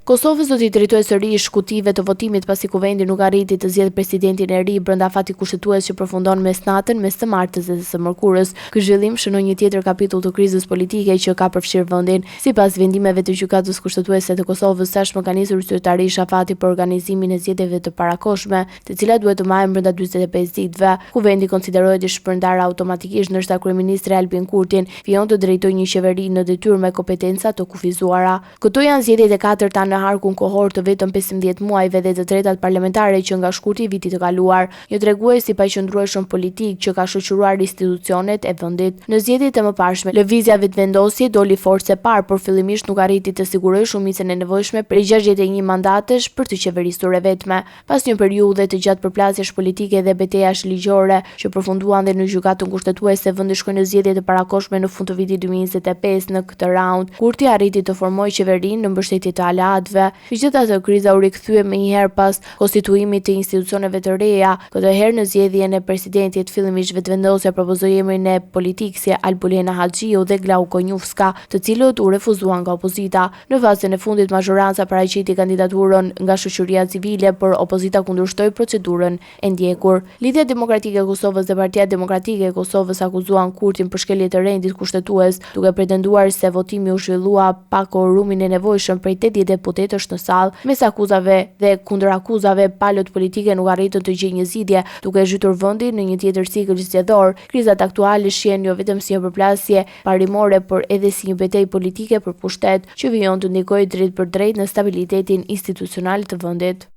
Kosovës do t'i drejtojë sërish kutive të votimit pasi kuvendi nuk arriti të zgjedhë presidentin e ri brenda fatit kushtetues që përfundon mesnatën mes së martës dhe së mërkurës. Ky zhvillim shënon një tjetër kapitull të krizës politike që ka përfshirë vendin. Sipas vendimeve të gjykatës kushtetuese të Kosovës, tashmë ka nisur zyrtarisht afati për organizimin e zgjedhjeve të parakohshme, të cilat duhet të mahen brenda 45 ditëve. Kuvendi konsiderohet i shpërndar automatikisht ndërsa kryeministri Albin Kurtin fijon të drejtojë një qeveri në detyrë me kompetenca të kufizuara. Këto janë zgjedhjet e katërta në harkun kohor të vetëm 15 muajve dhe të tretat parlamentare që nga shkurti i vitit të kaluar, një tregues i paqëndrueshëm politik që ka shoqëruar institucionet e vendit. Në zgjedhjet e mëparshme, lëvizja vetëvendosje doli forcë e parë, por fillimisht nuk arriti të sigurojë shumicën e nevojshme për 61 mandatesh për të qeverisur e vetme. Pas një periudhe të gjatë përplasjesh politike dhe betejësh ligjore që përfunduan dhe në gjykatën kushtetuese, vendi shkoi në zgjedhje të parakohshme në fund të vitit 2025. Në këtë raund, Kurti arriti të formojë qeverinë në mbështetje të aleatëve. Megjithatë, kriza u rikthye menjëherë pas konstituimit të institucioneve të reja. Këtë herë në zgjedhjen e presidentit, fillimisht vetëvendosja propozoi emrin e politikësve Albulena Haxhiu dhe Glauko Njufska, të cilët u refuzuan nga opozita. Në fazën e fundit, mazhoranca paraqiti kandidaturën nga shoqëria civile, por opozita kundërshtoi procedurën e ndjekur. Lidhja Demokratike e Kosovës dhe Partia Demokratike e Kosovës akuzuan Kurtin për shkelje të rendit kushtetues, duke pretenduar se votimi u zhvillua pa korumin e nevojshëm prej 80 deputetësh në sallë. Mes akuzave dhe kundërakuzave, palët politike nuk arritën të gjejnë një zgjidhje, duke zhytur vendin në një tjetër cikël zgjedhor. Krizat aktuale shihen jo vetëm si një përplasje parimore, por edhe si një betejë politike për pushtet që vijon të ndikojë drejt për drejt në stabilitetin institucional të vendit.